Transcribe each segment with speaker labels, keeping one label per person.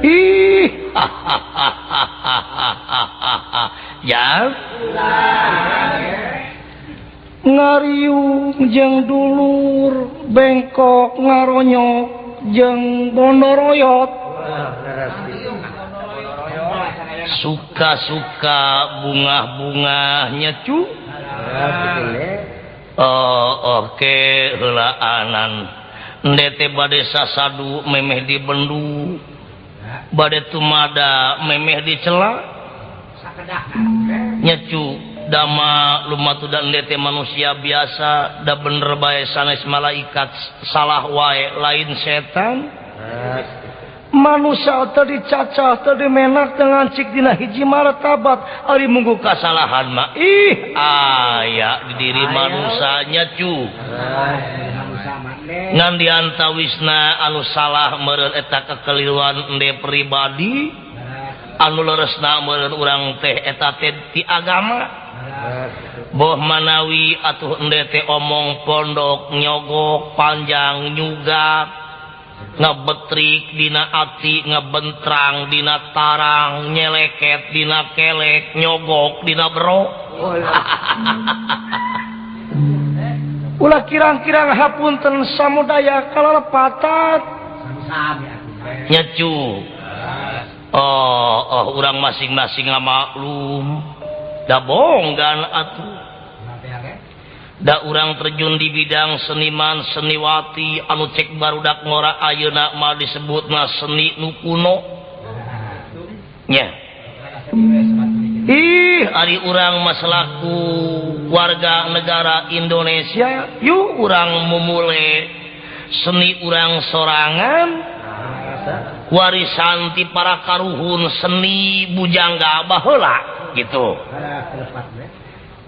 Speaker 1: ih ya ngariung jeung dulur bengkok ngaronyok jeung bondoroyot suka-suka bunga-bunganya cu oke heulaan ndete bade sasadu memeh di bendu bade tumada memeh di cela nyecu dama lumatu dan ndete manusia biasa da bener bae sanes malaikat salah wae lain setan manusia tadi cacah tadi menak dengan cik dina hiji martabat ari munggu kasalahan mah ih aya di diri manusanya cu ngan diantawisna anu salah meureun eta kekeliruan ende pribadi anu leresna meureun urang teh eta teh ti agama boh manawi atuh ende teh omong pondok nyogok panjang nyugap ngebetrik dina ati ngebentrang dina tarang nyeleket dina kelek nyogok dina bro ulah kirang-kirang hapunten samudaya kalalepatan nyecu urang masing-masing ngamaklum da bonggan atuh da urang terjun di bidang seniman seniwati anu cek barudak ngora ayeuna mah disebutna seni nu kuno nya ih ari urang mah selaku warga negara Indonesia yuk urang memulai seni urang sorangan warisan ti para karuhun seni bujangga baheula gitu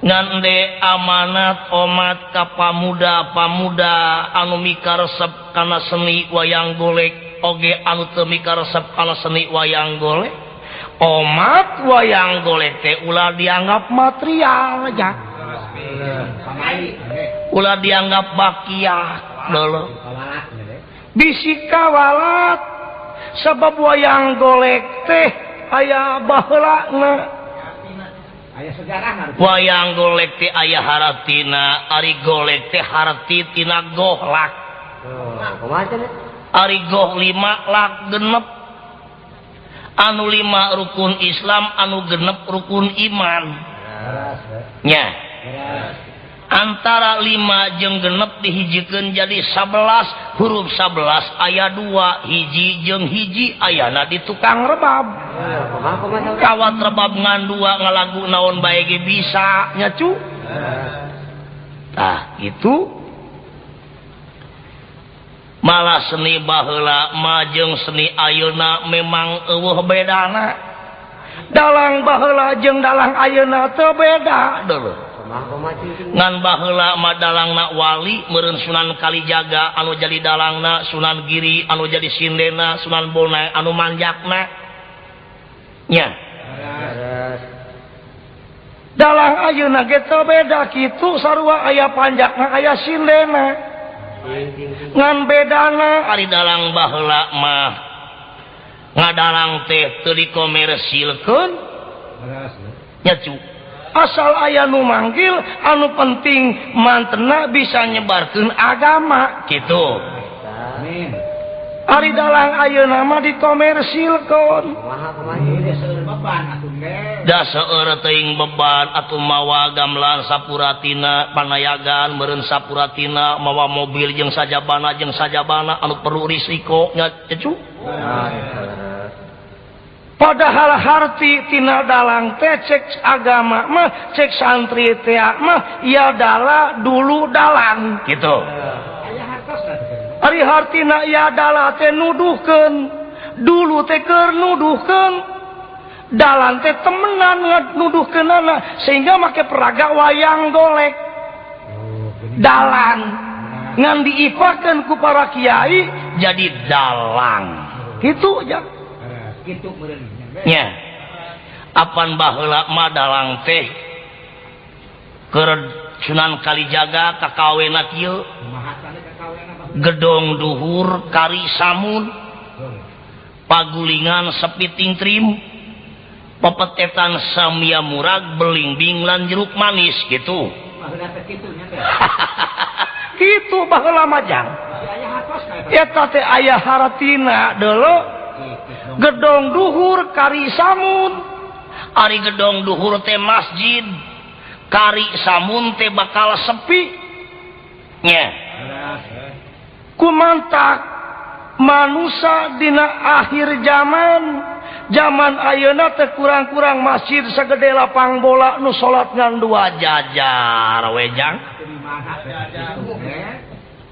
Speaker 1: ngande amanat omat ka pamuda-pamuda anu mikaresep kana seni wayang golek oge anu teu mikaresep kana seni wayang golek omat wayang golek teh ulah dianggap material aja ulah dianggap bakiah deuleuh bisi kawalat sabab wayang golek teh aya baheulana wayang golek teh aya haratina ari golek teh harti tina gohlak ari goh 5 lak genep anu 5 rukun Islam anu genep rukun iman nya antara 5 jeung genep dihijikeun jadi 11 huruf 11 aya 2 hiji jeung hiji ayana di tukang rebab kawat rebab ngan 2 ngalagu naon bae ge bisa nya cu tah itu malah seni baheula mah jeung seni ayeuna memang eueuh bedana dalang baheula jeung dalang ayeuna teu beda deuleuh ngan baheula mah dalangna wali meureun Sunan Kalijaga anu jadi dalangna Sunan Giri anu jadi sindena Sunan Bonai anu manjakna nya dalang ayeuna ge teu beda kitu sarua aya panjakna aya sindena ngan bedana ari dalang baheula mah ngadalang teh teu dikomersilkeun nya cu asal aya nu manggil anu penting mantena bisa nyebarkeun agama gitu amin ari dalang ayeuna mah dikomersilkeun da seueur teuing beban atuh mawa gamelan sapuratina panayagan meureun sapuratina mawa mobil jeung sajabana anu perlu risiko nya cu padahal harti tina dalang teh cek agama mah cek santri teh mah ya dala dulu dalang gitu ari hartina ya dala teh nuduhkeun dulu teh keur nuduhkeun dalang teh temenan nuduhkeunana sehingga make peraga wayang golek dalang ngan diipakeun ku para kiai jadi dalang gitu ya gitu nya apan baheula mah dalang teh keur Sunan Kalijaga kakawena kieu gedong duhur kari samun pagulingan sepiting trim pepetetan samia murag belingbing lan jeruk manis gitu gitu baheula majang eta teh aya haratina deuleu gedong duhur kari samun ari gedong duhur teh masjid kari samun teh bakal sepi nya kumantak manusia dina akhir zaman ayeuna teh kurang-kurang masjid sagede lapang bola nu salat ngan 2 jajar wejang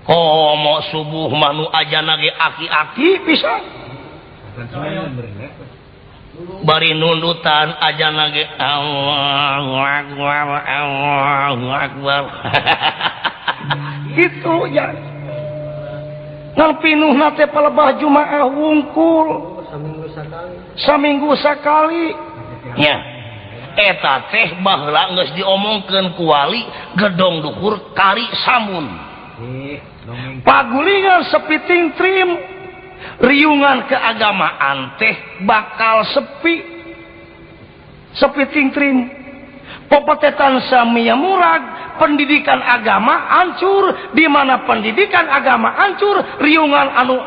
Speaker 1: komo subuh mah nu ajana ge aki-aki pisan bari nundutan ajana ge Allahu akbar Allahu akbar gitu ya ngan pinuhna teh palebah jumaah wungkul saminggu sakali nya eta teh baheula geus diomongkeun ku wali gedong duhur kari samun pagulingan sepiting trim riungan keagamaan teh bakal sepiting trim pepetetan samia murag pendidikan agama hancur di mana pendidikan agama hancur riungan anu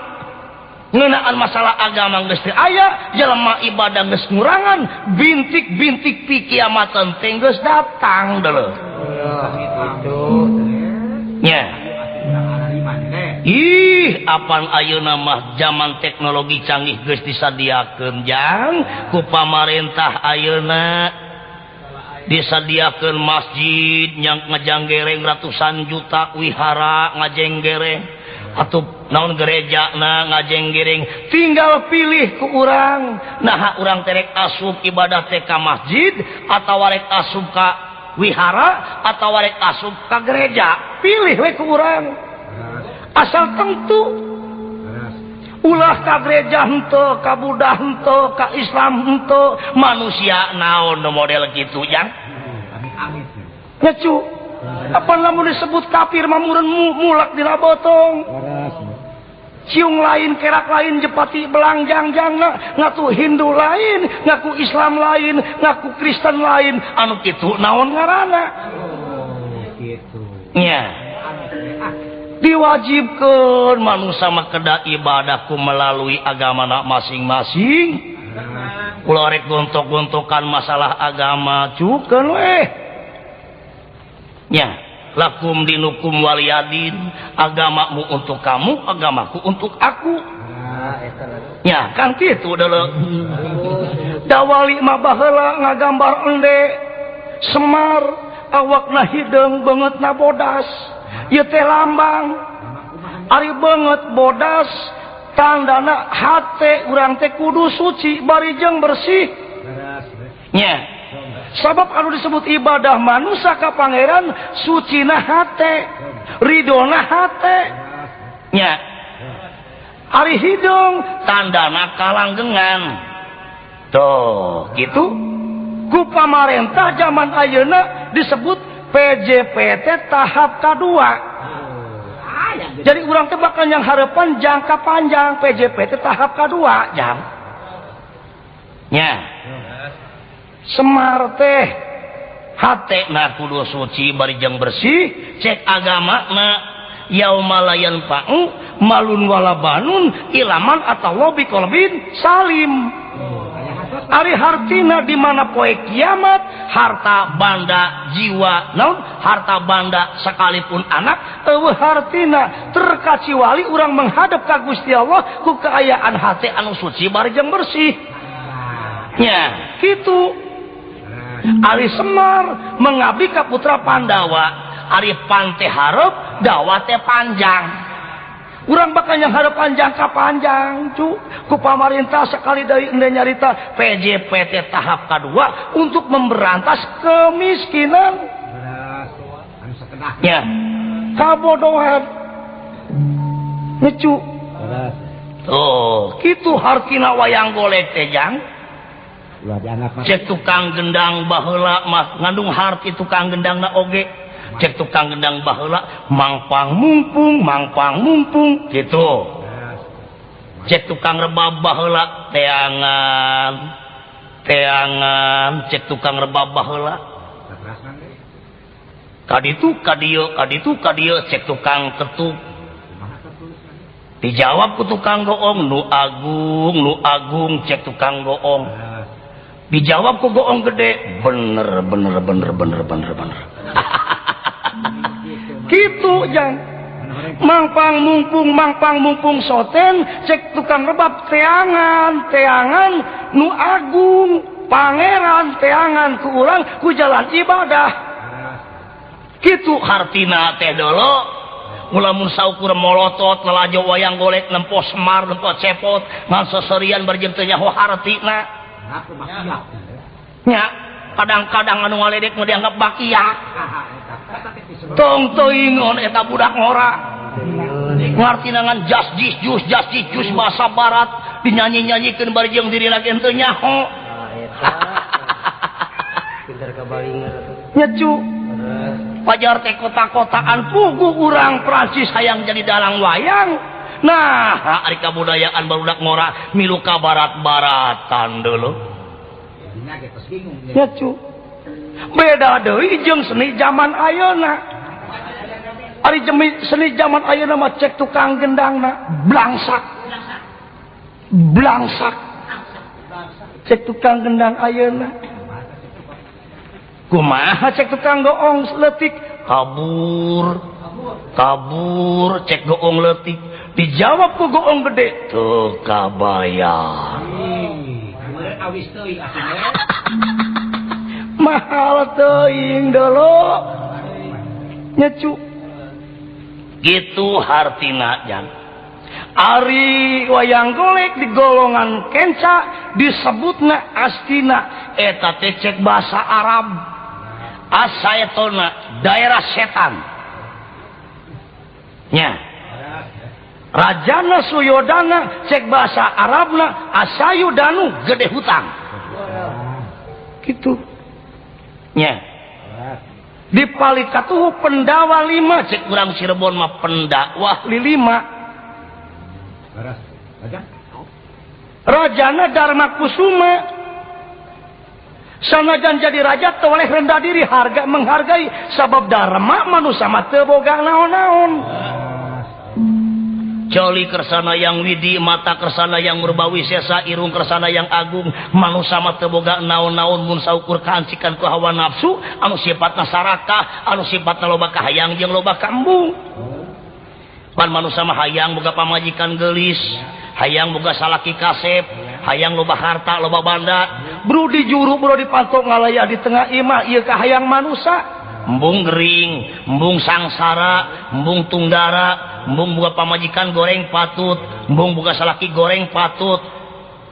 Speaker 1: ngeunaan masalah agama geus teu aya jelema ibadah geus ngurangan bintik-bintik pi kiamatan teh geus datang deuleu nya ih apan ayeuna mah zaman teknologi canggih geus disadiakeun jang ku pamarentah ayeuna disadiakeun masjid yang ngajanggereng ratusan juta wihara ngajenggereng atuh naon gerejana ngajenggereng tinggal pilih ku urang naha urang terek asup ibadah teh ka masjid atawa rek asup ka wihara atawa rek asup ka gereja pilih we ku urang asal tentu ulah ka gereja henteu ka Buddha henteu ka Islam henteu manusia naon model kitu jang ngecu apa lamun disebut kafir mah mureun mulak dina botong ciung lain kerak lain jepati belangjang-jangna ngaku Hindu lain ngaku Islam lain ngaku Kristen lain anu kitu naon ngaranna kitu nya diwajibkeun manusia makeda ibadahku melalui agamana masing-masing ulah rek gontok-gontokan masalah agama cukeun weh nya lakum dinukum waliyadin agamamu untuk kamu agamaku untuk aku nya kan kitu deuleu dawali mah baheula ngagambar ende Semar awakna hideung beungeutna bodas ieu teh lambang ari beungeut bodas tandana hate urang teh kudu suci bari jeung bersih nya sabab anu disebut ibadah manusia ka pangeran sucina hate ridona hate nya ari hidung tandana kalanggengan tuh gitu ku pamarentah zaman ayeuna disebut PJPT tahap kedua jadi urang teh bakal yang harapan jangka panjang PJPT tahap kedua jam nya Semar teh hatena kudu suci bari jeung bersih cek agamana yaumala yanfa'u malun wala banun ilaman atawa biqalbin salim ari hartina di mana poe kiamat harta banda jiwa naon harta banda sekalipun anak eueuh hartina terkaciwali urang menghadap ka Gusti Allah ku kaayaan hate anu suci bari jeung bersih nya kitu ari Semar mengabdi ka putra Pandawa ari pante hareup dawa teh panjang urang bakal yang hareup panjang ka panjang cu ku pamarintah sekali dari ende nyarita PJPT tahap kedua untuk memberantas kemiskinan ya kabodohan ngecu kitu hartina wayang golek teh jang cek tukang gendang baheula mah ngandung harti tukang gendangna oge cek tukang gendang baheula mangpang mumpung gitu. Cek tukang rebab baheula teangan cek tukang rebab baheula kaditu kadieu cek tukang tetuk dijawab ku tukang goong nu agung cek tukang goong dijawab ku goong gede bener gitu jang mangpang mumpung soten cek tukang rebab teangan nu agung pangeran teangan ku urang ku jalan ibadah gitu hartina teh dolo mulamun saukur molotot lelajo wayang golek nempo semar nempo cepot ngan seserian berjeng teu nyaho hartina nya kadang-kadang anu ngaledek nu dianggap bakia tong teuingon eta budak ngora ngarti nangan jas jus bahasa barat dinyanyi-nyanyikeun barjeng diri lagi teu nyaho pinter kabalingan nyecu pajar teh kota-kotaan pugu urang Prancis hayang jadi dalang wayang nah ari kabudayaan barudak ngora milu ka barat-baratan deuleu nyecu beda deui jeung seni zaman ayeuna ari seni zaman ayeuna mah cek tukang gendangna blangsak cek tukang gendang ayeuna kumaha cek tukang goong leutik kabur cek goong leutik dijawab ku goong gede teu kabayar awis teuing asina mahal teuing dolo nyecu gitu hartina jan ari wayang golek di golongan kenca disebutna astina eta teh cek bahasa Arab asayatona daerah setan nya rajana suyodana cek bahasa Arabna asayudanu gede hutang gitu nya dipalikatuh pendawa 5 cek urang Cirebon mah pendakwah 5 rajana Dharma Kusuma sanajan jadi raja teu oleh rendah diri harga menghargai sabab dharma manusia mah teu boga naon-naon coli kersana yang widi mata kersana yang murbawi sesa irung kersana yang agung manusia mah teu boga naon-naon mun saukur kahancikan ku hawa nafsu anu sifatna sarakah anu sifatna loba kahayang jeung loba kaembung pan manusia mah hayang boga pamajikan geulis hayang boga salaki kasep hayang loba harta loba banda bro di juru bro dipantok ngalaya di tengah imah ieu kahayang manusia embung gering embung sangsara embung tunggara embung boga pamajikan goreng patut embung boga salaki goreng patut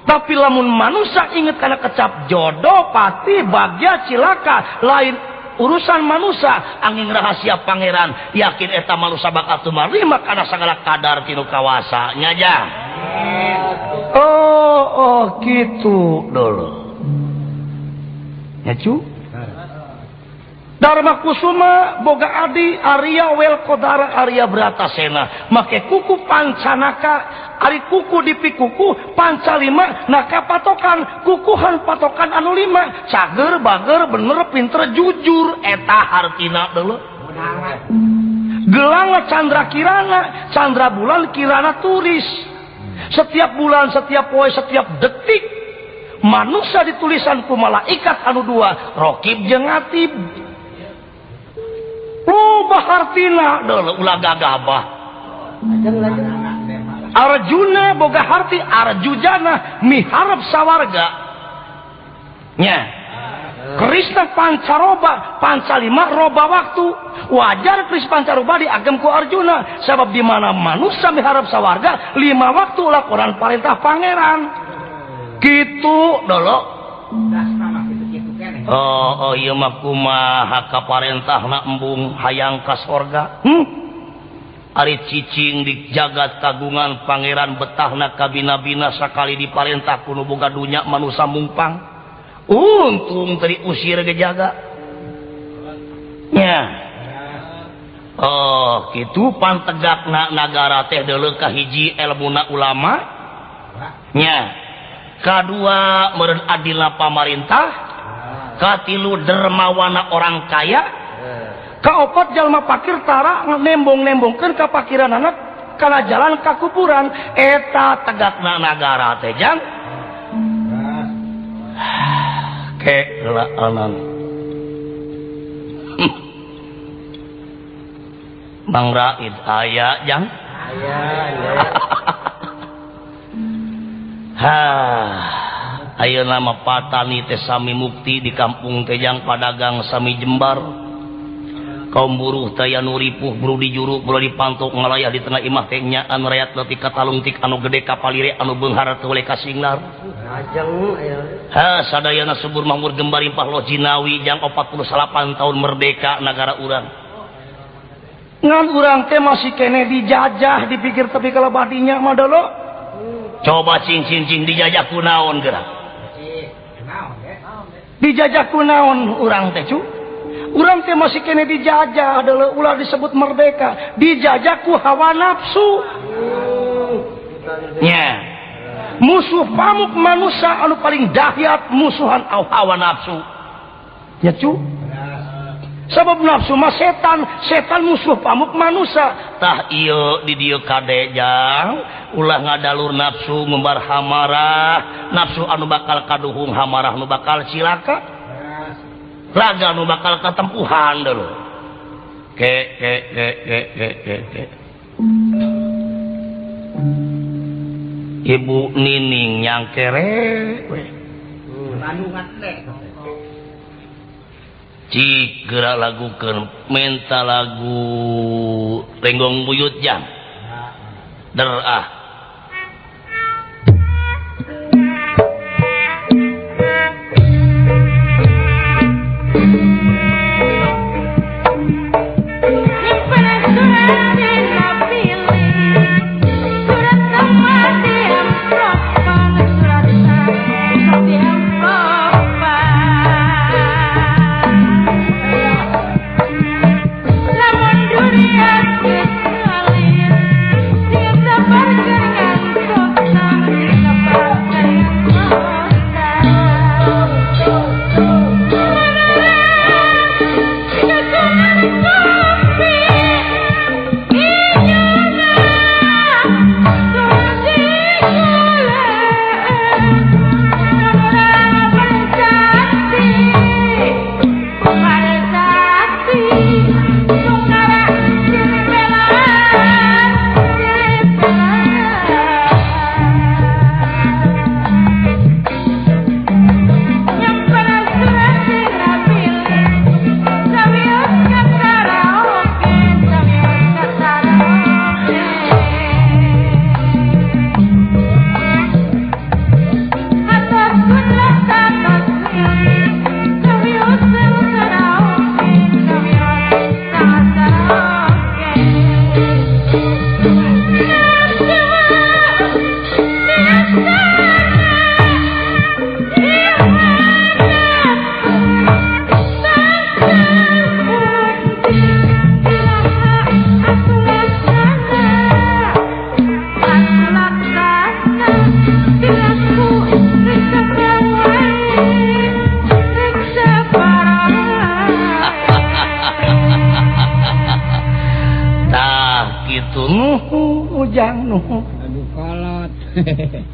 Speaker 1: tapi lamun manusia inget kana kecap jodoh pati bagja cilaka lain urusan manusia angin rahasia pangeran yakin eta manusia bakal tumarima kana sagala kadar tinu kawasa nyaja oh gitu dulu nyacu Dharma Kusuma boga adi Arya Welkodara Arya Bratasena make kuku pancanaka ari kuku dipikuku panca 5 naka patokan kukuhan patokan anu 5 cager bager bener pinter jujur eta hartina deuleu gelang candra kirana candra bulan kirana turis setiap bulan setiap poe setiap detik manusia ditulisan ku malaikat anu 2 Rokib jeung Atib hartina dulu ulah gagabah Arjuna boga harti Arjujana miharap sawarga nya Krishna pancaroba panca 5 roba waktu wajar Krishna pancaroba diagem ku Arjuna sebab di mana manusia miharap sawarga 5 waktu laporan perintah pangeran gitu dulu oh iya mah kumaha kaparentahna embung hayang ka sorga ari cicing di jagat kagungan pangeran betahna kabina-bina sakali diparentah kuno boga dunya manusia mumpang untung tadi usir ke jaga nya Oh gitu pantegakna nagara teh deuleu ka hiji elmuna ulama nya kadua meureun adilna pamarintah katilu dermawana orang kaya kaopat jalma fakir tara nembong-nembongkeun ka pakiranana kana jalan ka kuburan eta tegakna nagara teh jang kelaanan Bang Raid aya jang aya ayo nama patani teh sami mukti di kampung teh jang padagang sami jembar kaum buruh teh anu ripuh buru di juru buru dipantuk ngalayah di tengah imah teh nyaan rakyat leutik katalung tik anu gede kapalire anu beunghar teu oleh kasinglar ajeng aya sadayana subur makmur gembar impah lo jinawi jang 48 tahun merdeka negara urang ngan urang teh masih kene dijajah dipikir tapi kalau badinya mah dolo coba cing dijajah kunaon gerak dijajah kunaon urang teh cu urang teh masih kene dijajah adalah ulah disebut merdeka dijajah ku hawa nafsu nya musuh pamuk manusia anu paling dahsyat musuhan hawa nafsu ya cu sabab nafsu mah setan musuh pamuk manusia tah ieu di dieu kade jang ulah ngadalur nafsu ngumbar hamarah nafsu anu bakal kaduhung hamarah anu bakal cilaka raga anu bakal katempuhan dulu ke Ibu Nining yang kere cik gerak lagu ke menta lagu Renggong Buyut jam derah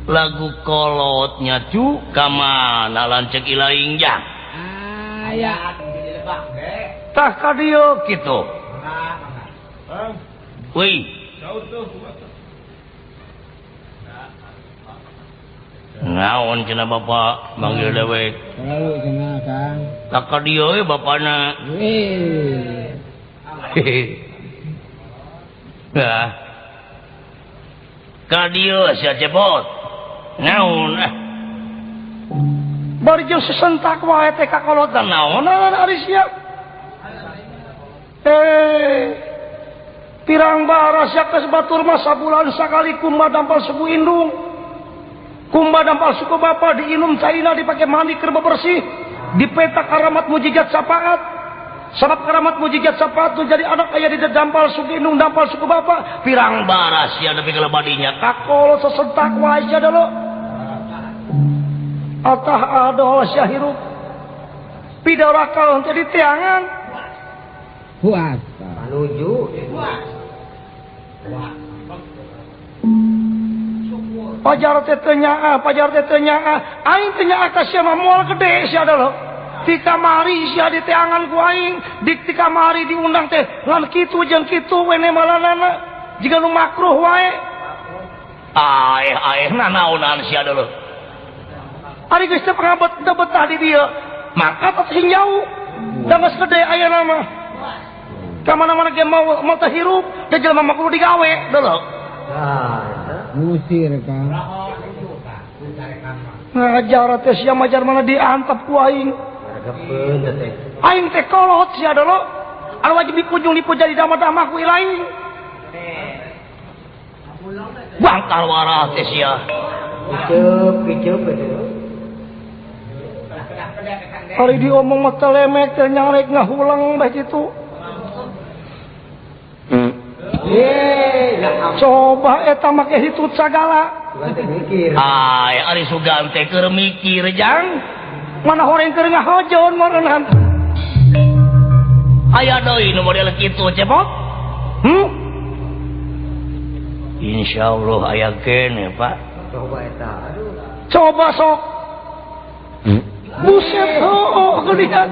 Speaker 1: lagu kolotnya cu kamana lancek ilaing jang aya tah ka dieu kitu weuy naon cenah bapak manggil dewek lalu cenah Kang tah ka dieu bapana nah ka dieu sia cepot naon bari jeung sesentak wae teh kakolotan naon ari sia pirang baras yak batur mah sabulan sakali kumba dampal suku indung kumba dampal suku bapa diinum caina dipake mandi keur bersih dipetak karamat mujizat syafaat sabab karamat mujizat sepatu jadi anak aya di dampal suku indung dampal suku bapak pirang baras ya tapi kalau badinya kakol sesentak wae sia dulu atah adol syahirup pidarakal jadi tiangan
Speaker 2: puasa
Speaker 3: menuju
Speaker 1: pajar teh tanya aing tanya ka sia mah moal gede sia dulu di kamari sia di tiangan ku aing di kamari diundang teh lan kitu jeung kitu we malanana jiga nu makruh wae nanaonan sia dulu ari geus teh pangabot teu betah di dieu maka teh hinjau da geus gede aya nama ka mana-mana ge mau teh hirup da jelema mah kudu digawe dulu
Speaker 2: musir kan
Speaker 1: ngajar teh sia majar mana diantap ku aing aing teh kolot sia dulu anu wajib dikunjung dipuja di damah-damah ku ilaing bangkal warah teh sia
Speaker 3: kiceup
Speaker 1: hari diomong mah teu lemek teh nyarek ngahulang bae kitu coba eta make hitut sagala ari sugan teh keur mikir jang mana horeng keur ngahojon meureunhan aya deui nu model kitu cepot insyaallah aya kene pak
Speaker 3: coba eta
Speaker 1: coba sok buset geulian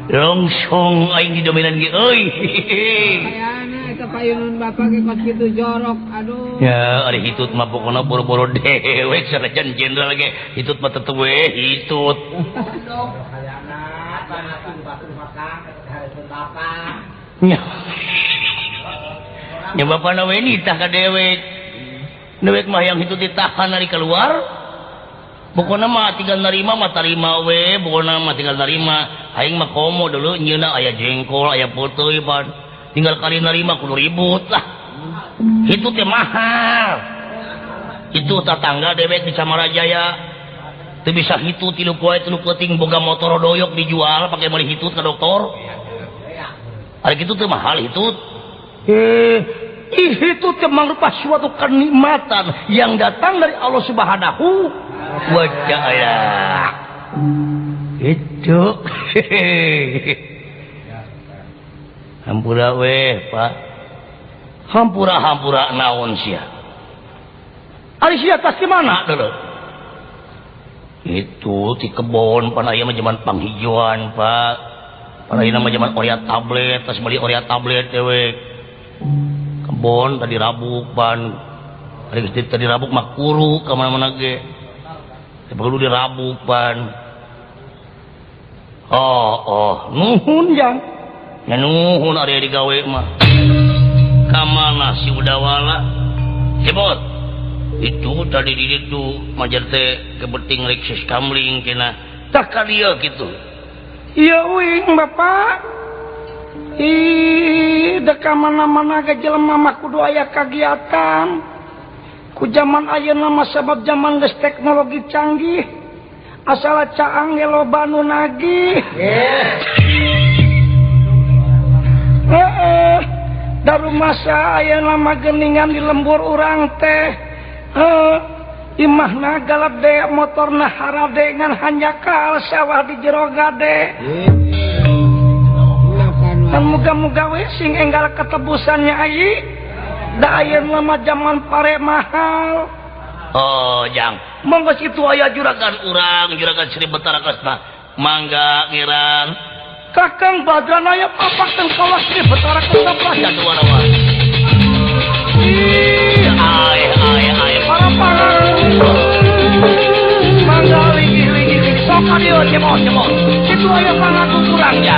Speaker 1: longsong aing di dominan ge euy
Speaker 2: ayana eta payunan bapak ge kos kitu jorok aduh
Speaker 1: ya ari hitut mah pokona boro-boro dewe sarajan jenderal ge hitut mah tetep we hitut nya bapana we nitah ka dewek dewek mah yang hitut ditahan dari keluar pokona mah tinggal narima mah tarima we pokona mah tinggal narima aing mah komo dulu nyeuna aya jengkol aya peuteui pan tinggal kali narima kudu ribut lah itu teh mahal itu tetangga dewek di Samarajaya teu bisa hitut 3 poe 3 peuting boga motor doyok dijual pake meuli hitut ka dokter ari kitu teh mahal hitut itu teh mangrupa suatu kenikmatan yang datang dari Allah Subhanahu wa ta'ala itu hampura we pak hampura naon sia ari sia tas di mana dulu itu di kebon pan aya mah zaman panghijauan pak pan aya mah zaman orea tablet tas beli orea tablet dewe kebon tadi rabuk pan ari geus tadi rabuk mah kuru ka mana-mana ge perlu dirabuk pan nuhun jang nya nuhun ari digawe mah kamana si udawala cepot itu tadi di ditu majar teh kebeting rek sis kamling kena tak ka dieu kitu ieu uing bapak deka mana-mana ge jelema mah kudu aya kagiatan ku zaman ayeuna mah sabab zaman geus teknologi canggih asal caang ge loba nu nagih daru masa ayeuna mah geuningan di lembur urang teh imahna galade motorna harade ngan hanjakal sawah di jero gade dan muga-muga we sing enggal ketebusannya ayi da ayeuna mah zaman pare mahal jang monggo situ aya juragan urang juragan Sri Betara Kresna mangga ngiran kakang badran aya papak teng kawas Sri Betara Kresna plaja duarawa ai para mangga ligi sok adieu cemot situ aya pangatut urang ya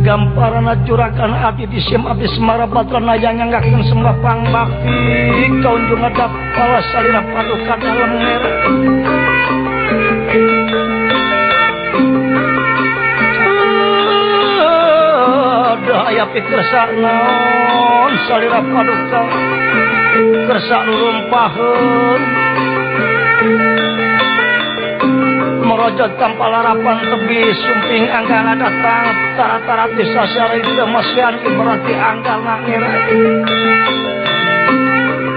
Speaker 1: gamparan juragan abdi di sim abdi Semara Badrana yang nganggakeun sembah pangbakti kaunjung ngadap pala salira paduka dalem merah aya pikersa naon salira paduka kersa nurumpaheun merojot tanpa larapan tebis sumping anggana datang tara-tara desa sari demasian ibarati anggal ngira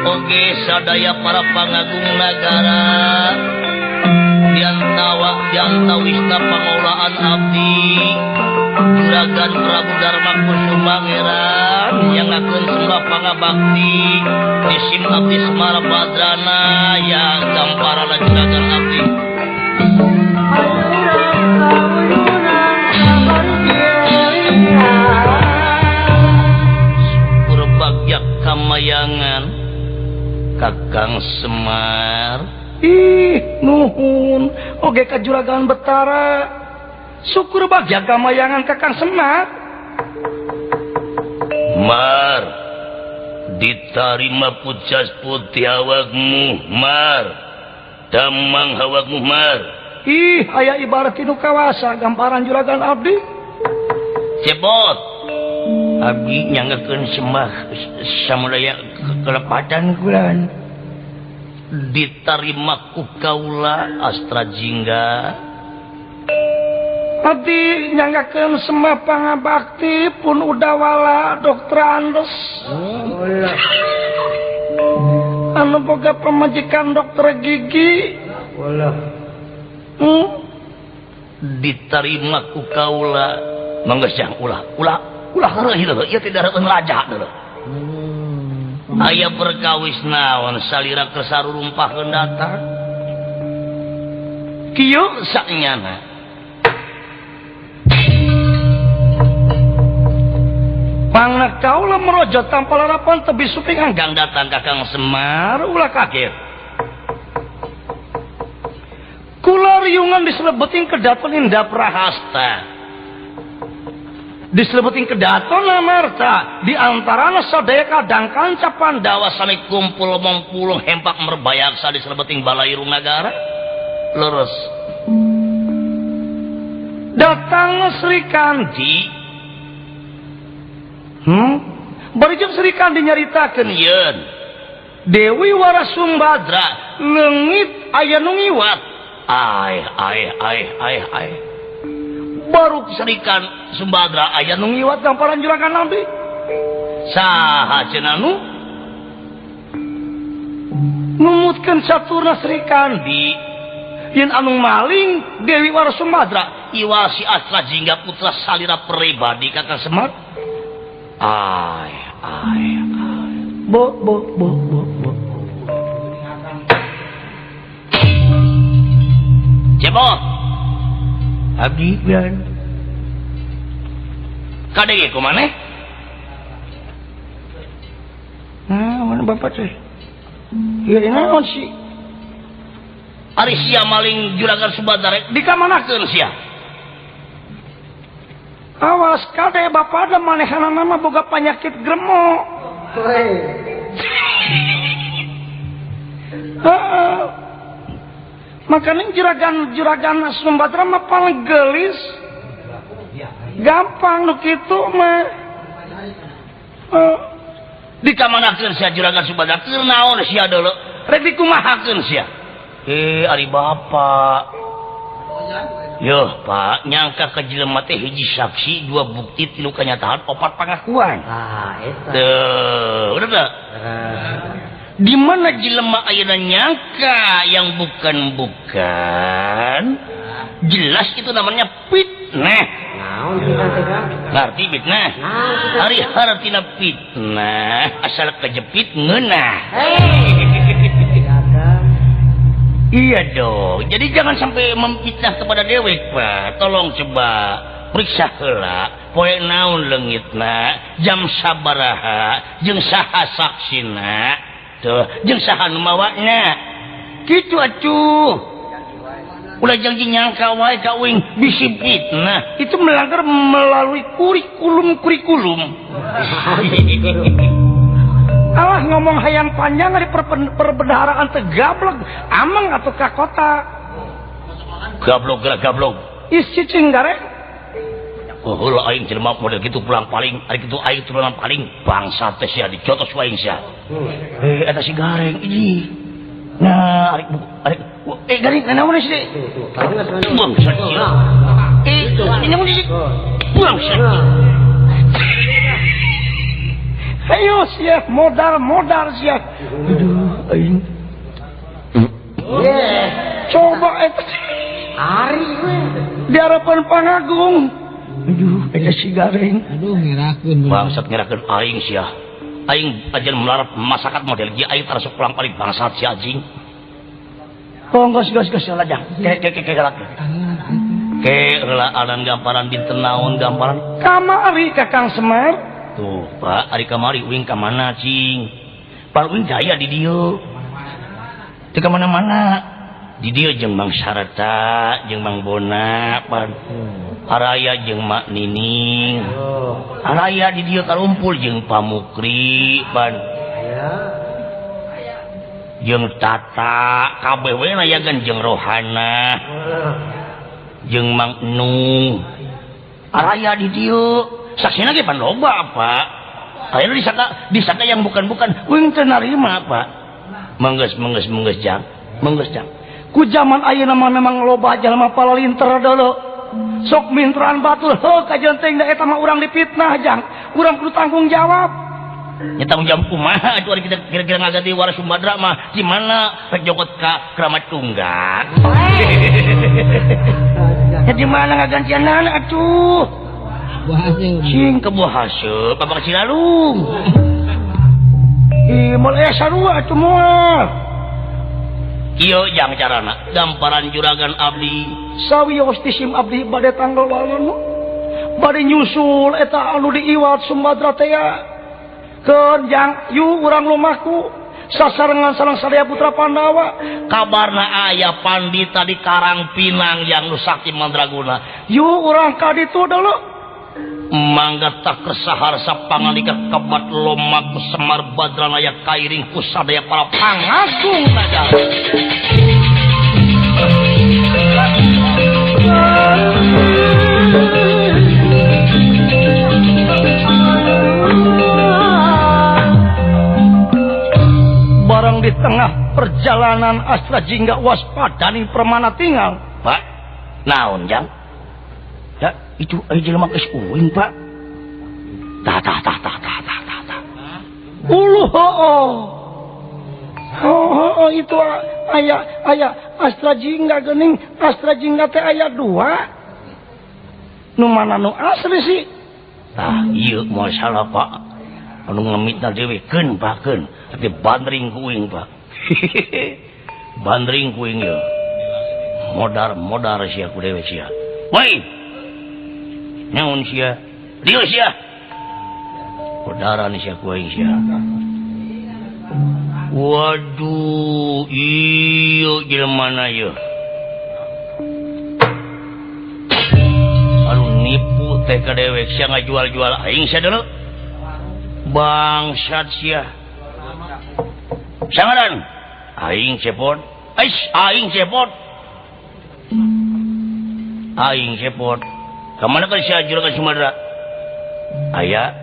Speaker 1: oge sadaya para pangagung negara diantawisna pangaulaan abdi Juragan Prabu Dharma Kusuma Ngeran yang akan sembah pangabakti di sim abdi Semara Badrana yang gamparana Juragan abdi Purbagyak Kamayangan Kakang Semar ih nuhun oge ka Juragan Betara syukur bagja Kamayangan Kakang Semar Mar ditarima pucas putih awakmu Mar damang awakmu Mar ih aya ibarat tinu kawasa gamparan Juragan abdi cebot abdi nyangakeun sembah samudaya kelepatan kulan ditarima ku kaula Astra Jingga abdi nyangakeun sembah pangabakti pun udawala Dokter Andes anu boga pemajikan dokter gigi ditarima ku kaula mangga siang ulah hareuy ieu tidak reueun lajak deuleu aya perkawis naon salira kesarurumpaheun datang kieu saknyana pangna kaula merojot tanpa larapan tebis suping anggang datang Kakang Semar ulah kaget kula riungan diselebeting kedaton Indah Prahasta diselebeting kedaton Marta di antarana sadaya kadang kanca Pandawa sami kumpul mengpulung hempak merbayaksa diselebeting balairu nagara leres datang Sri Kandi barijeng Sri Kandi nyaritakeun yeun Dewi Warasumbadra leungit aya nu ngiwat ai baru Sri Kandi Sumbadra aya nu ngiwat gamparan Juragan abdi saha cenah nu numutkeun saturna Sri Kandi yen anu maling Dewi Warasumbadra iwasi Astra Jingga putra salira pribadi Kakang Semar ai bo cebot abdi pian kadege kumaneh mana bapak teh ieu naon si ari sia maling Juragan Sumbadra di kamanakeun sia awas kade bapak ada manehana nama boga penyakit gremo makanya Juragan Sumbadra mah paling gelis gampang nu kitu mah di kamanakeun sia Juragan Sumbadra keur naon sia deuleu rek dikumahakeun sia ari bapak Yoh Pak, nyangka ke jelema teh hiji saksi, 2 bukti, 3 kenyataan, 4 pengakuan. Udah tak? Di mana jelema ayeuna nyangka yang bukan-bukan, jelas itu namanya fitnah. Ngerti fitnah? Hari hartina fitnah, asal kejepit ngeunah. Iya dong, jadi jangan sampai memfitnah kepada dewek Pak. Tolong coba periksa heula poe naon leungitna, jam sabaraha, jeung saha saksina, tuh jeung saha nu mawanya. Kitu atuh. ulah janji nyangka wae ka uing bisi fitnah. Itu melanggar melalui kurikulum. Alah ngomong hayang panjang dari perbendaharaan tegablok amang atau ka kota. Gablok gerak gablok. Isi cinggare. Oh ulah aing jelema model kitu pulang paling ari kitu aing turunan paling bangsa teh sia dicotos wae sia. Eta si gareng ini. Nah, arek garing naon sih? Buang saja. Ini mau sih? Buang saja. Ayo sia, modal sia. Aduh, aing. Coba eta. Ari we. Di harapan Pangagung. Aduh, eta si gareng.
Speaker 2: Aduh, ngerakeun.
Speaker 1: Bangsat ngerakeun aing sia. Aing ajan melarap masyarakat model dia aing terasuk pulang paling bangsat si anjing. Oh gas lajang. Ke galak. Ke heula anan gamparan dinten naon gamparan? Kamari Kakang Semar. Tuh, Pak, ari kamari uing ka mana, cing? Pan uing daya di dieu. Teu ka mana-mana. Di dieu jeung Mang Sarata, jeung Mang Bona, pan. Araya jeung Mak Nining. Araya di dieu karumpul jeung Pamukri, pan. Jeung Tata, kabeh we nayagan jeung Rohana. Jeung Mang Nu. Araya di dieu. Saksina ge pan loba, Pak. Aya disaka yang bukan-bukan, uing teu narima, Pak. Manggeus jang. Ku zaman ayeuna mah memang loba jalma palalinter dulu. Sok mintraan batul heuh ka jenteng da eta mah urang dipitnah jang. Urang kudu tanggung jawab. Nya tanggung jawab kumaha atuh ari kita kira-kira ngaganti waras Sumbadra mah di mana rek jogot ka Kramat Tunggal. Ya di mana ngagantianana atuh? Cing ke buah hasil Bapak Cilalung. Moal sarua atuh moal. Kieu jang carana gamparan juragan abdi sawios tisim abdi bade tanggal walon bade nyusul eta anu diiwat Sumbadra teh ya keun jang yu urang lumahku sasarengan sareng sadaya putra Pandawa kabarna aya pandita di Karang Pinang yang nu sakti mandraguna yu urang ka ditu dulu mangga tak kesahar sapangalika kebat lomak Semar Badrana ya kairing ku sadaya para pangagung saja. Barang di tengah perjalanan Astra Jingga waspadani permana tinggal. Pak, naon jang? Ya, itu aja jelema geus uing, Pak. Tah. Uluh itu aya Astra Jingga geuning, Astra Jingga teh aya 2. Nu mana nu asli sih? Tah, ieu masalah, Pak. Anu ngemitna dewe keun, Pak, keun. Tapi bandring ku uing, Pak. Bandring ku uing ieu. Modar sia ku dewe sia. Woi. Naon sia? Dieu sia. Kodaran sia ku aing sia. Waduh, ieu jelema ieu. Anu nipu teh ka dewek sia ngajual-jual aing sia deuleu. Bangsat sia. Sangaran aing cepot. Aing cepot. Kamana kan sia juragan Sumbadra? Aya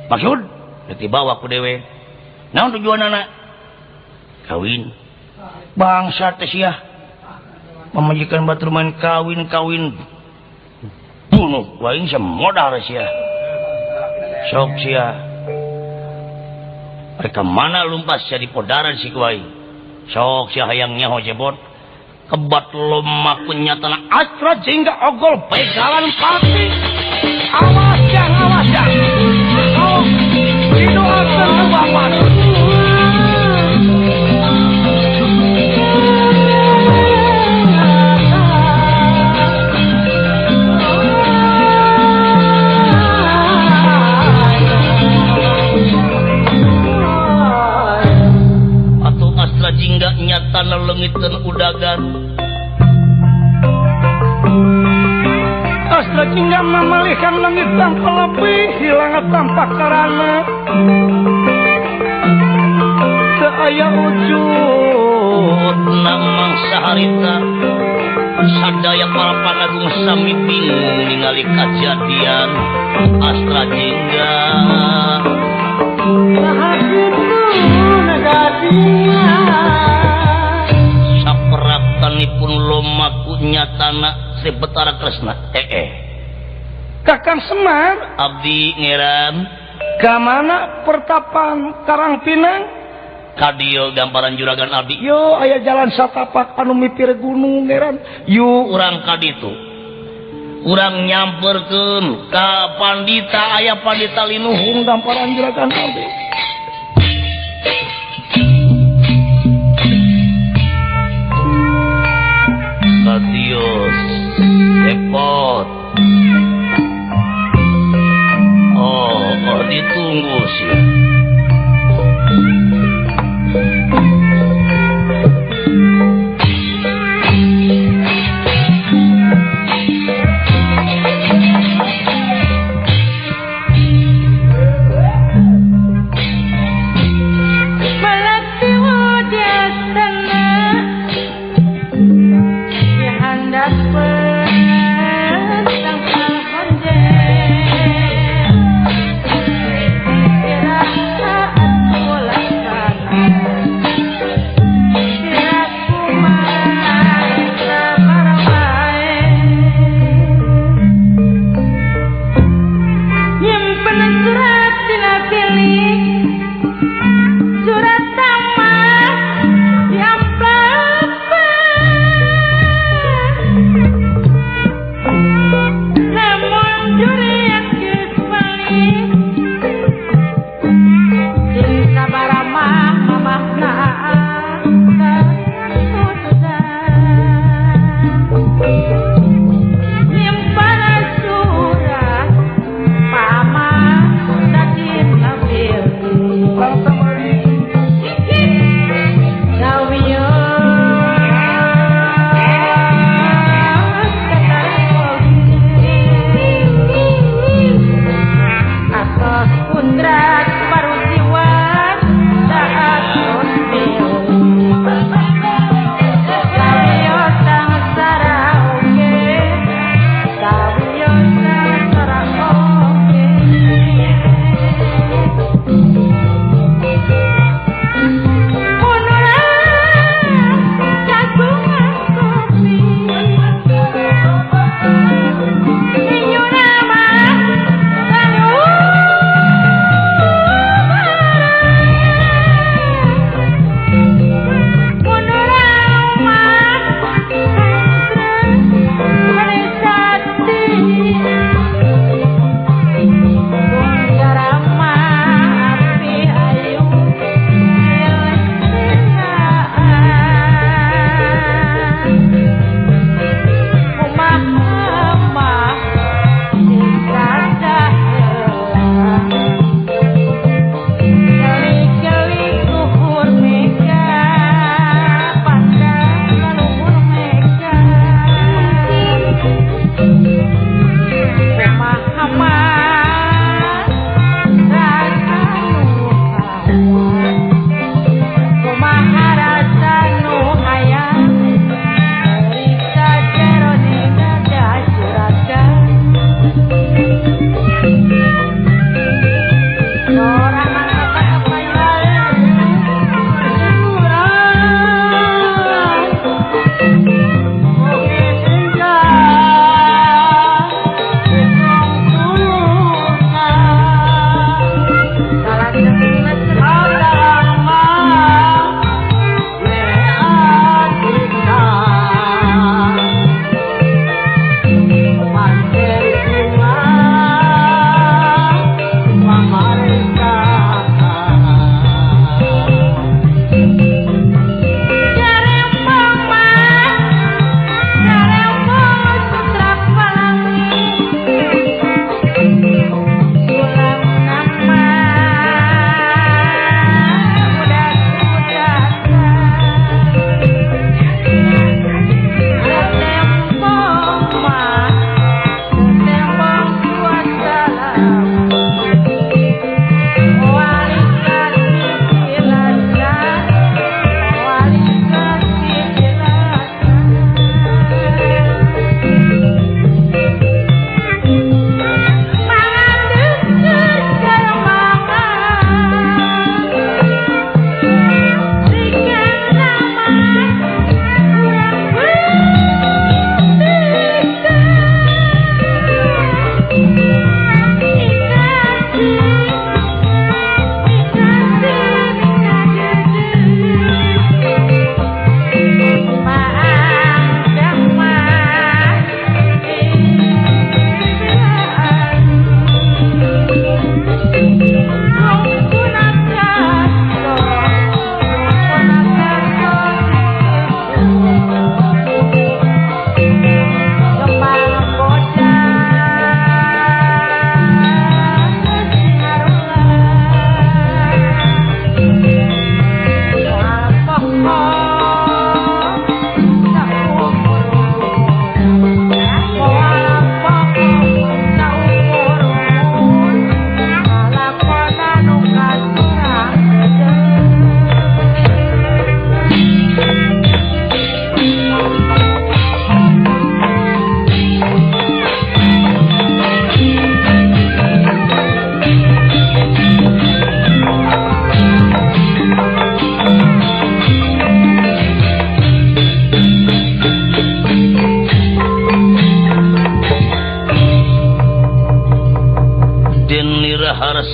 Speaker 1: maksud dibawa ku dewe. Naon tujuanana? Kawin. Bangsa teh sia. Pamajikan batur main kawin. Bunuh waing sia modal sia. Sok sia. Mereka mana lumpas sia di podaran si kuai. Sok sia hayang nyaho jebot. Kebat lemak penyatana Astra Jingga ogol pegalan pasti. Awas jang. Oh, didoakan ke Bapak. Atau Astra Jingga nyata nelengitkeun udagan astra hingga memalihkan langit tanpa lebih hilang tanpa karana aya wujud namang saharita sadaya para panagung sami bingung ningali kejadian astra jingga saperaptanipun lomaku nyatana Sri Betara Kresna Kakang Semar abdi ngeran kamana pertapan Karangpinang kadio gambaran juragan abdi yo aya jalan satapak anu mipir gunung ngeran yu urang kaditu urang nyamperkeun ka pandita aya pandita linuhung gambaran juragan abdi kadios repot ditunggu sih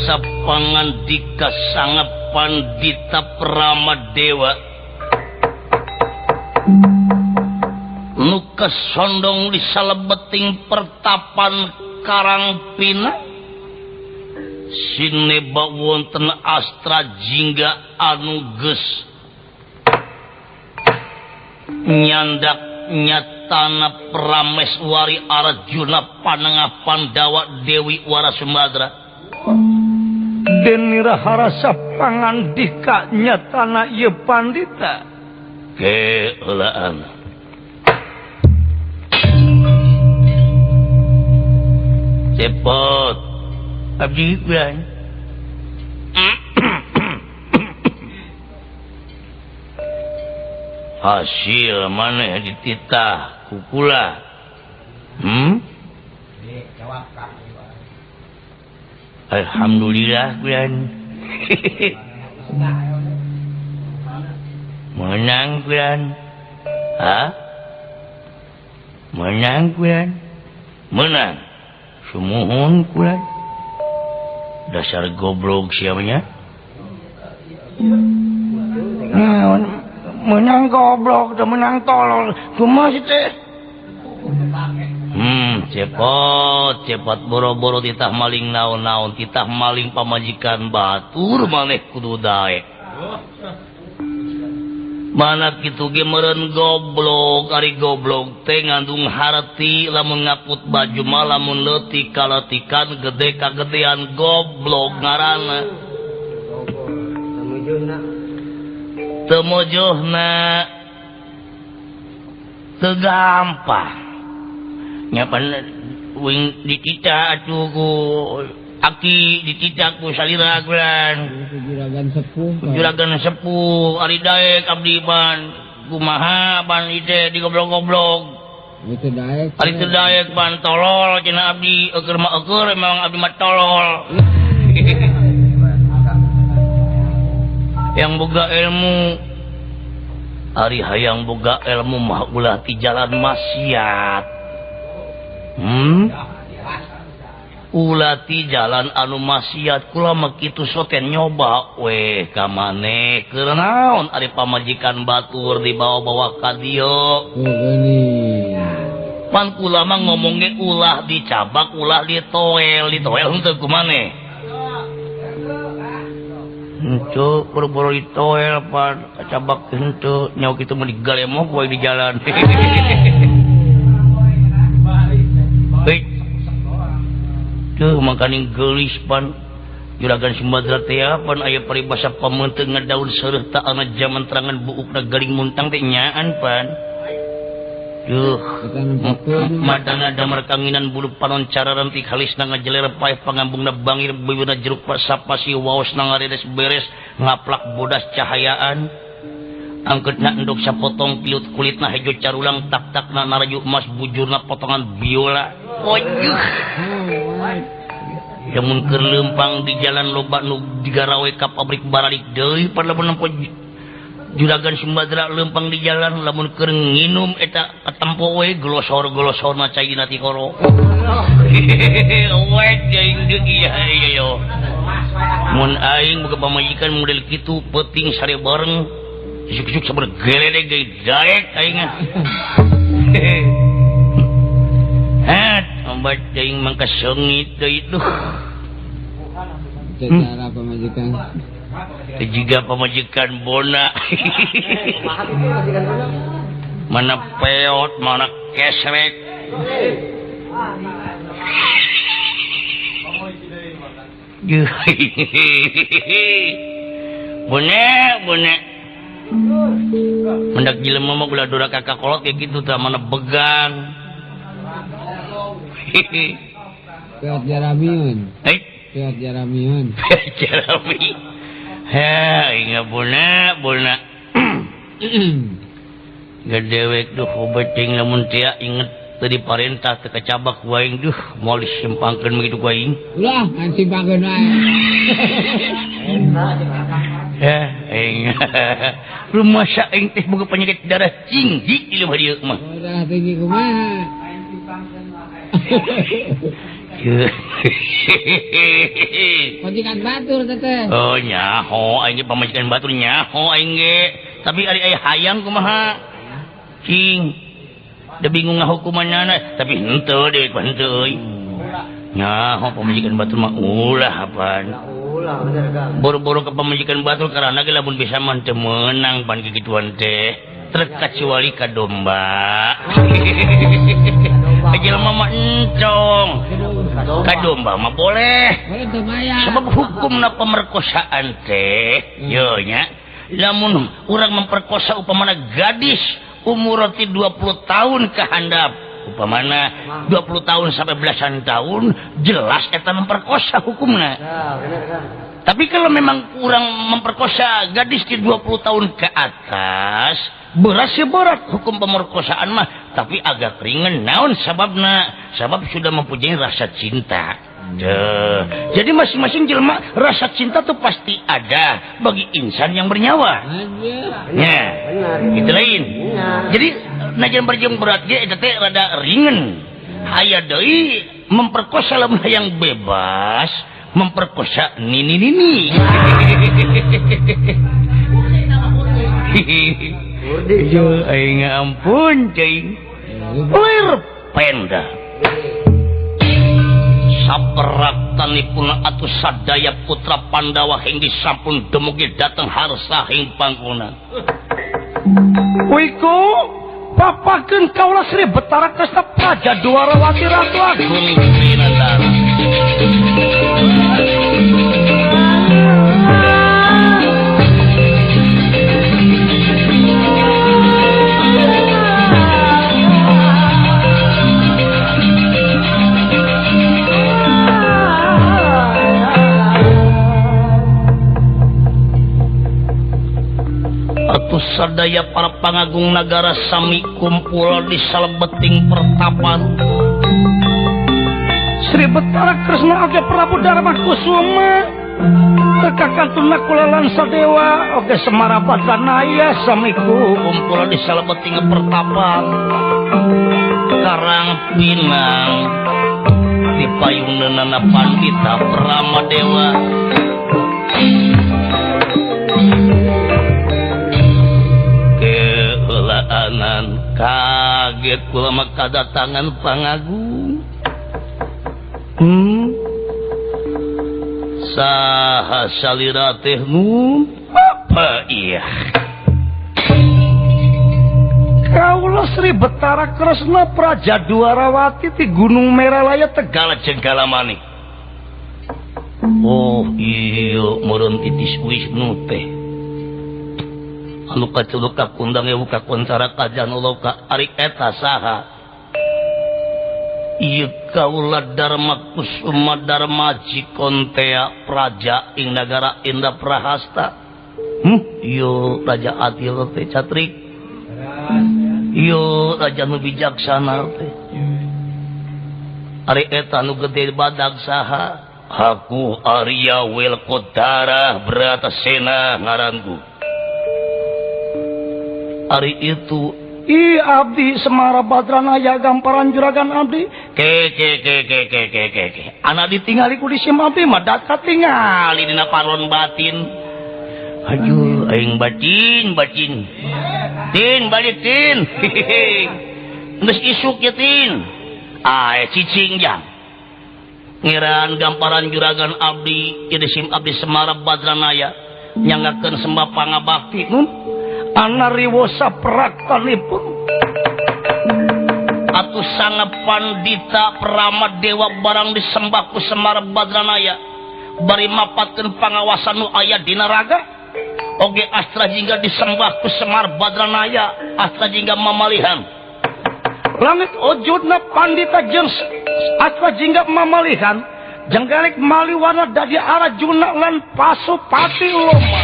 Speaker 1: harasa pangandika sangat pandita Pramadewa nu kesondong di salebeting pertapan Karangpina sineba wonten astra jingga anu geus nyandak nyatana Prameswari Arjuna Panengah Pandawa Dewi Warasumadra
Speaker 4: Denira harasa pangandika nyatana ieu pandita
Speaker 1: keulaan cepot abdi kuyan hasil mana dititah kukula alhamdulillah kuyan menang kuyan menang kuyan menang sumuhun kuyan dasar goblok siapanya
Speaker 4: menang goblok dan menang tolol kumaha sih teh
Speaker 1: cepat boro-boro titah maling naon-naon titah maling pamajikan batur maneh kudu daek mana kitu ge meureun goblok ari goblok teh ngandung harti lamun ngaput baju mah lamun leutik kaletikan gede kagedean goblok ngaranna temojohna teu gampang nyapan wing ditita atuh ku aki ditita ku salira kulan juragan sepuh ari daek abdi ban kumaha ban ide digoblok-goblok
Speaker 2: itu daek
Speaker 1: ari teu daek ban tolol cenah abdi eukeur mah eukeur memang abdi mah tolol yang boga ilmu ari hayang boga ilmu mah ulah ti jalan maksiat ulah ti jalan anu maksiat kula mah kitu soten nyoba weh ka maneh keur naon ari pamajikan batur dibawa-bawa ka dieu pan kula mah ngomongnya ulah dicabak ulah ditoel henteu kumaneh henteu boro-boro ditoel pan kacabak henteu nyawa kitu mah digalemok wae di jalan tuh makaning geulis pan juragan Sumadra teh pan aya paribasa pamenteu ngadaun seureut ta ana jaman terangan buukna garing muntang teh nyaan pan duh madana damar kanginan bulu panon cararan ti halisna ngajeler paeh pangambungna bangir beubeuna jeruk pasapasi waosna ngaredes beres ngaplak bodas cahayaan angkeutna endog sapotong pilut kulitna hejo carulang tak-takna narayu emas bujurna potongan biola ojuh jamun keur leumpang di jalan loba nu digarawe ka pabrik baradik deui pada lamun nampo juragan Sumadra leumpang di jalan lamun keur nginum eta katempo we glosor-glosorna caina ti koro wek jeung deui ieu yo mun aing boga pamajikan model kitu peuting sare bareng suk-suk sabar geledeg deui daek aing obat aing mangka seungit deui tuh
Speaker 2: cara pamajikan
Speaker 1: juga pamajikan bona mana peot mana kesrek bone mendak jelema mah ulah dora kakak kolot kayak gitu tah mana begang
Speaker 2: peot jaramiun peot jaramiun
Speaker 1: jarami ha ingat bona gadewek duh obeting lamun tia inget tadi parentah teu kacabak waing duh moal disimpangkeun begitu ku aing
Speaker 2: ulah ngan simpangkeun wae
Speaker 1: rumah saing teh boga penyakit darah tinggi di leuh dieu mah
Speaker 2: darah tinggi kumaha Majikan batur teteh.
Speaker 1: Oh nyaho aing ge pamajikan batur nyaho aing ge. Tapi ari aya hayang kumaha? Cing. Da bingung ngahukumanana tapi henteu deui henteu euy. Nyaho pamajikan batur mah ulah apaan.
Speaker 3: Ulah bener Kang.
Speaker 1: Boro-boro ke pamajikan batur karena ge lamun bisa mah teu meunang pan kikituan teh. Terkecuali ka domba. Jelema mah encong. Ka domba mah boleh.
Speaker 2: Boleh tuh maya.
Speaker 1: Sebab hukumna pemerkosaan teh, yo nya. Lamun urang memperkosa upamana gadis umur 20 tahun ke handap, upamana 20 tahun sampai belasan tahun, jelas eta memperkosa hukumna.
Speaker 3: Nah, bener Kang.
Speaker 1: Tapi kalau memang kurang memperkosa gadis di 20 tahun ke atas, berat sih berat hukum pemerkosaan mah, tapi agak ringan. Naon sababna? Sabab sudah mempunyai rasa cinta. Jadi masing-masing jelema rasa cinta tuh pasti ada bagi insan yang bernyawa. Ya, itu lain. Jadi najan berjeng berat ge eta teh rada ringan. Aya deui memperkosa lamun hayang bebas. Memperkosa nini. Yo aing ampun cing. Lir penda. Saperaktanipun atuh sadaya putra Pandawa hinggi sampun dumugi dateng harsa hing pangkuna.
Speaker 4: Wiko, papakeun kaula Sri Betara Kresna Praja Dwarawati Ratu Agung.
Speaker 1: Winandara. Sadaya para pangagung negara sami kumpul di salebeting pertapan.
Speaker 4: Sri Betara Kresna oge Prabu Darma Kusuma Kakantuna Kulalan Sadewa oge Semara Badranaya sami
Speaker 1: kumpul di salebeting pertapan. Karang Pinang di payunneunana Pandita Brahmadewa. Anan kaget kula mah kadatangan pangagung. Saha salira teh nu apa iya?
Speaker 4: Kaula Sri Betara Kresna Praja Dwarawati ti Gunung Meralaya Tegal
Speaker 1: Jenggala manik. Oh iya meureun titis Wisnu teh. Anu kaculuk ka kundang ewu ka koncara kajanulo ka ari eta saha? Ieu kaula Darma Kusuma Darma Cikontea Praja ing nagara Indah Prahasta. Ieu Raja Adil teh Catrik. Ieu Raja nu bijaksana teh. Ari eta nu gede badag saha? Aku Arya Welkodara Bratasena ngaranku. Ari itu
Speaker 4: abdi Semara Badranaya Gamparan Juragan abdi
Speaker 1: ke anak ditinggali ku di sim abdi mah dat katingali dina paron batin. Aduh aing batin tin balik tin geus isuk ya tin cicing jang ngiran Gamparan Juragan abdi di sim abdi Semara Badranaya nyangakeun sembah pangabakti nun
Speaker 4: anariwo sapraktanipun
Speaker 1: atuh sanga Pandita Brahmadewa barang disembah ku Semar Badranaya bari mapatkeun pangawasan nu aya dina raga oge astra jingga disembah ku Semar Badranaya astra jingga mamalihan
Speaker 4: langit ojudna Pandita jeung astra jingga mamalihan jenggalik maliwana dadi Arjuna lan Pasupati Loma.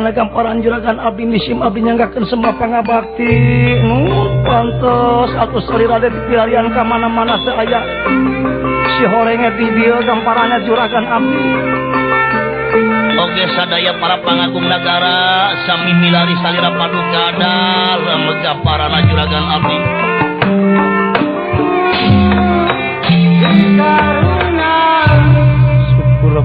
Speaker 4: sadayana gamparan juragan abdi nisim abdi nyanggakeun sembah pangabakti pantos atuh salira teh dipilarian ka mana-mana teu aya si horenge di dieu gamparanna juragan abdi.
Speaker 1: Oge sadaya para pangagung nagara sami milari salira paduka dalem gamparanna juragan abdi.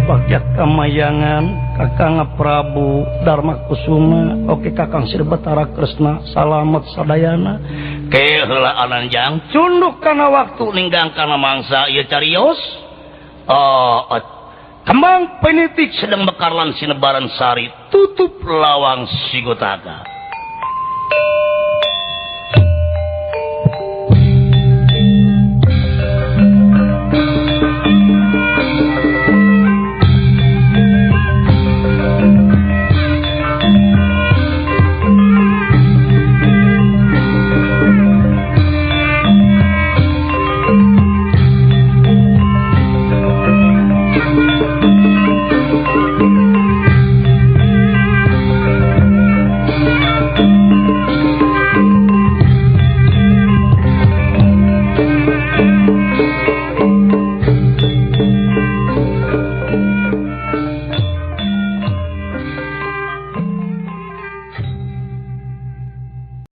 Speaker 4: Bagyat kamayangan Kakang Prabu Dharma Kusuma oke Kakang Sirbetara Kresna salamet sadayana
Speaker 1: ke heula ananjang cunduk kana waktu ninggang kana mangsa ieu carios kembang penitik sedang mekarlan sinebaran sari tutup lawang sigotaka.